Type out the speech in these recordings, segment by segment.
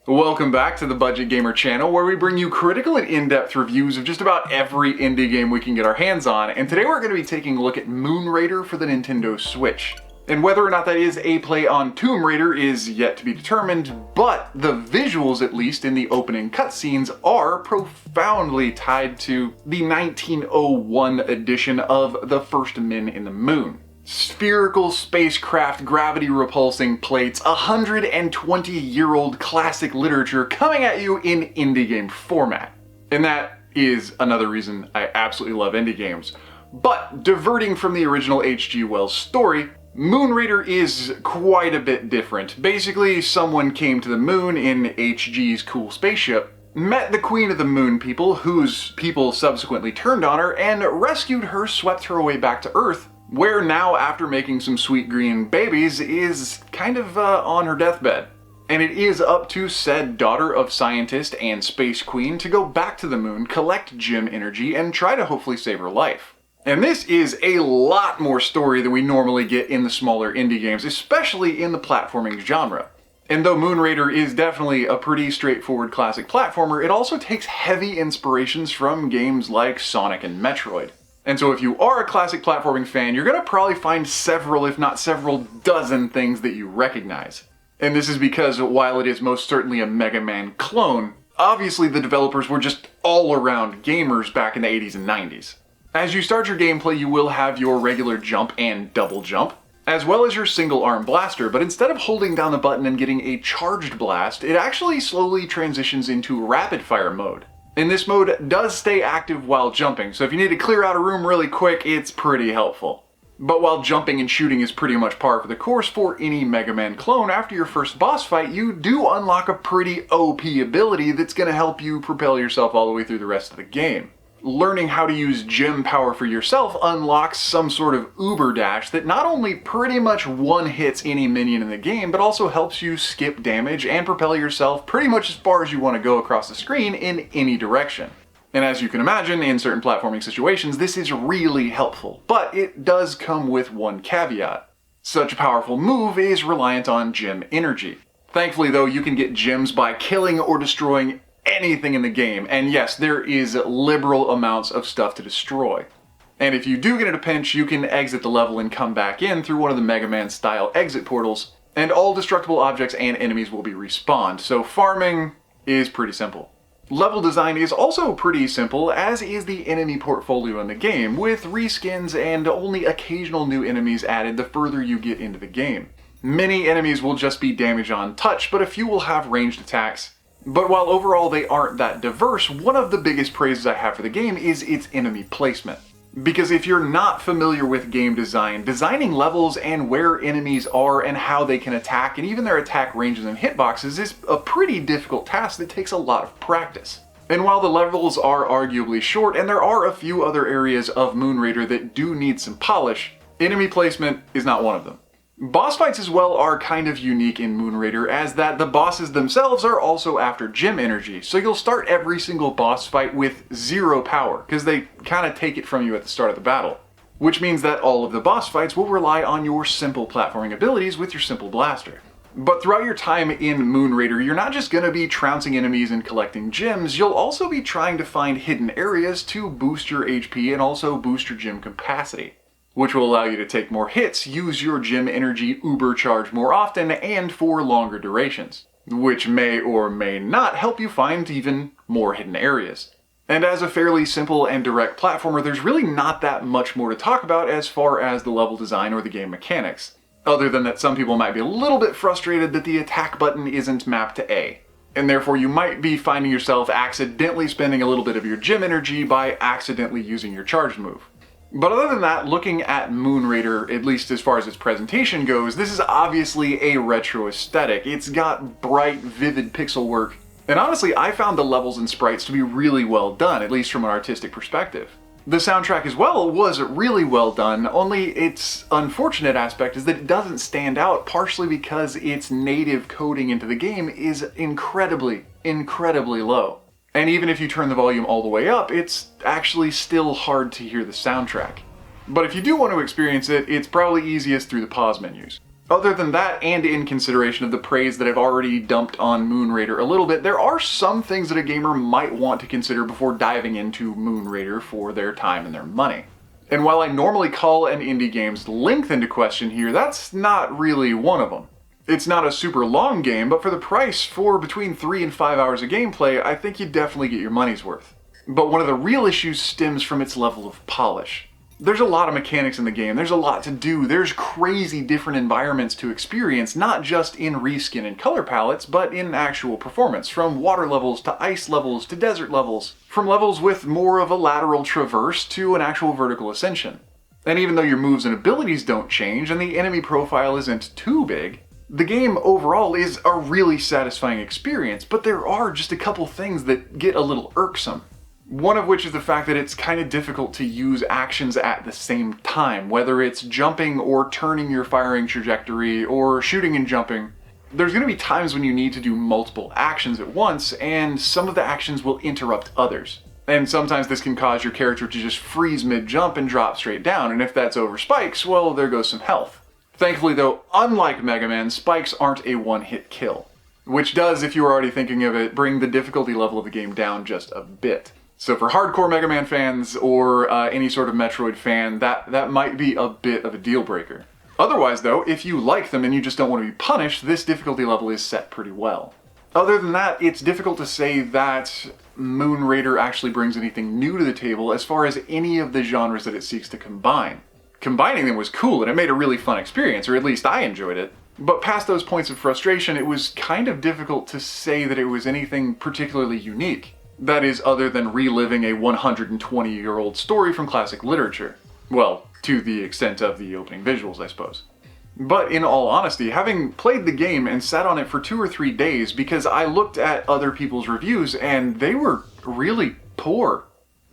Welcome back to the Budget Gamer channel, where we bring you critical and in-depth reviews of just about every indie game we can get our hands on, and today we're going to be taking a look at Moon Raider for the Nintendo Switch. And whether or not that is a play on Tomb Raider is yet to be determined, but the visuals, at least in the opening cutscenes, are profoundly tied to the 1901 edition of The First Men in the Moon. Spherical spacecraft gravity repulsing plates, 120-year-old classic literature coming at you in indie game format. And that is another reason I absolutely love indie games. But diverting from the original H.G. Wells story, Moon Raider is quite a bit different. Basically, someone came to the moon in H.G.'s cool spaceship, met the Queen of the Moon people, whose people subsequently turned on her, and rescued her, swept her away back to Earth, where now, after making some sweet green babies, is kind of on her deathbed. And it is up to said daughter of scientist and space queen to go back to the moon, collect gem energy, and try to hopefully save her life. And this is a lot more story than we normally get in the smaller indie games, especially in the platforming genre. And though Moon Raider is definitely a pretty straightforward classic platformer, it also takes heavy inspirations from games like Sonic and Metroid. And so if you are a classic platforming fan, you're going to probably find several, if not several dozen things that you recognize. And this is because while it is most certainly a Mega Man clone, obviously the developers were just all-around gamers back in the 80s and 90s. As you start your gameplay, you will have your regular jump and double jump, as well as your single arm blaster, but instead of holding down the button and getting a charged blast, it actually slowly transitions into rapid fire mode. And this mode does stay active while jumping, so if you need to clear out a room really quick, it's pretty helpful. But while jumping and shooting is pretty much par for the course for any Mega Man clone, after your first boss fight, you do unlock a pretty OP ability that's going to help you propel yourself all the way through the rest of the game. Learning how to use gem power for yourself unlocks some sort of uber dash that not only pretty much one-hits any minion in the game, but also helps you skip damage and propel yourself pretty much as far as you want to go across the screen in any direction. And as you can imagine, in certain platforming situations, this is really helpful, but it does come with one caveat. Such a powerful move is reliant on gem energy. Thankfully though, you can get gems by killing or destroying anything in the game, and yes, there is liberal amounts of stuff to destroy. And if you do get in a pinch, you can exit the level and come back in through one of the Mega Man style exit portals, and all destructible objects and enemies will be respawned, so farming is pretty simple. Level design is also pretty simple, as is the enemy portfolio in the game, with reskins and only occasional new enemies added the further you get into the game. Many enemies will just be damage on touch, but a few will have ranged attacks. But while overall they aren't that diverse, one of the biggest praises I have for the game is its enemy placement. Because if you're not familiar with game design, designing levels and where enemies are and how they can attack, and even their attack ranges and hitboxes, is a pretty difficult task that takes a lot of practice. And while the levels are arguably short, and there are a few other areas of Moon Raider that do need some polish, enemy placement is not one of them. Boss fights as well are kind of unique in Moon Raider, as that the bosses themselves are also after gem energy, so you'll start every single boss fight with 0 power, because they kind of take it from you at the start of the battle. Which means that all of the boss fights will rely on your simple platforming abilities with your simple blaster. But throughout your time in Moon Raider, you're not just going to be trouncing enemies and collecting gems, you'll also be trying to find hidden areas to boost your HP and also boost your gem capacity, which will allow you to take more hits, use your gem energy uber charge more often, and for longer durations, which may or may not help you find even more hidden areas. And as a fairly simple and direct platformer, there's really not that much more to talk about as far as the level design or the game mechanics, other than that some people might be a little bit frustrated that the attack button isn't mapped to A, and therefore you might be finding yourself accidentally spending a little bit of your gem energy by accidentally using your charged move. But other than that, looking at Moon Raider, at least as far as its presentation goes, this is obviously a retro aesthetic. It's got bright, vivid pixel work, and honestly, I found the levels and sprites to be really well done, at least from an artistic perspective. The soundtrack as well was really well done, only its unfortunate aspect is that it doesn't stand out, partially because its native coding into the game is incredibly low. And even if you turn the volume all the way up, it's actually still hard to hear the soundtrack. But if you do want to experience it, it's probably easiest through the pause menus. Other than that, and in consideration of the praise that I've already dumped on Moon Raider a little bit, there are some things that a gamer might want to consider before diving into Moon Raider for their time and their money. And while I normally call an indie game's length into question here, that's not really one of them. It's not a super long game, but for the price for between 3 and 5 hours of gameplay, I think you definitely get your money's worth. But one of the real issues stems from its level of polish. There's a lot of mechanics in the game, there's a lot to do, there's crazy different environments to experience, not just in reskin and color palettes, but in actual performance, from water levels to ice levels to desert levels, from levels with more of a lateral traverse to an actual vertical ascension. And even though your moves and abilities don't change and the enemy profile isn't too big, the game overall is a really satisfying experience, but there are just a couple things that get a little irksome. One of which is the fact that it's kind of difficult to use actions at the same time, whether it's jumping or turning your firing trajectory or shooting and jumping. There's going to be times when you need to do multiple actions at once, and some of the actions will interrupt others. And sometimes this can cause your character to just freeze mid-jump and drop straight down, and if that's over spikes, well, there goes some health. Thankfully though, unlike Mega Man, spikes aren't a one-hit kill. Which does, if you were already thinking of it, bring the difficulty level of the game down just a bit. So for hardcore Mega Man fans or any sort of Metroid fan, that might be a bit of a deal breaker. Otherwise though, if you like them and you just don't want to be punished, this difficulty level is set pretty well. Other than that, it's difficult to say that Moon Raider actually brings anything new to the table as far as any of the genres that it seeks to combine. Combining them was cool and it made a really fun experience, or at least I enjoyed it. But past those points of frustration, it was kind of difficult to say that it was anything particularly unique. That is, other than reliving a 120-year-old story from classic literature. Well, to the extent of the opening visuals, I suppose. But in all honesty, having played the game and sat on it for 2 or 3 days because I looked at other people's reviews and they were really poor.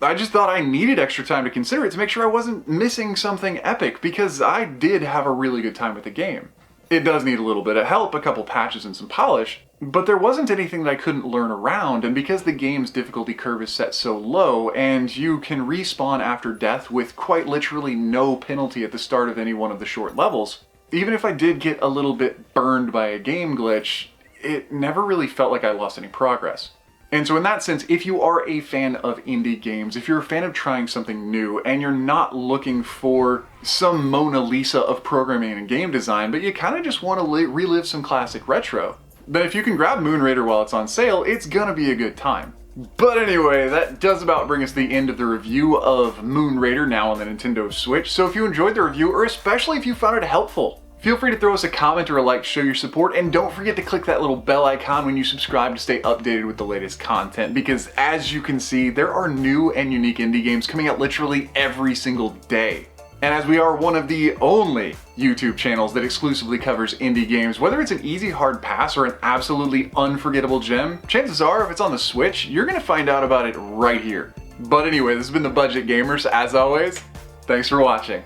I just thought I needed extra time to consider it to make sure I wasn't missing something epic, because I did have a really good time with the game. It does need a little bit of help, a couple patches and some polish, but there wasn't anything that I couldn't learn around, and because the game's difficulty curve is set so low, and you can respawn after death with quite literally no penalty at the start of any one of the short levels, even if I did get a little bit burned by a game glitch, it never really felt like I lost any progress. And so in that sense, if you are a fan of indie games, if you're a fan of trying something new, and you're not looking for some Mona Lisa of programming and game design, but you kind of just want to relive some classic retro, then if you can grab Moon Raider while it's on sale, it's gonna be a good time. But anyway, that does about bring us to the end of the review of Moon Raider now on the Nintendo Switch. So if you enjoyed the review, or especially if you found it helpful, feel free to throw us a comment or a like to show your support, and don't forget to click that little bell icon when you subscribe to stay updated with the latest content, because as you can see, there are new and unique indie games coming out literally every single day. And as we are one of the only YouTube channels that exclusively covers indie games, whether it's an easy hard pass or an absolutely unforgettable gem, chances are if it's on the Switch, you're gonna find out about it right here. But anyway, this has been The Budget Gamers. As always, thanks for watching.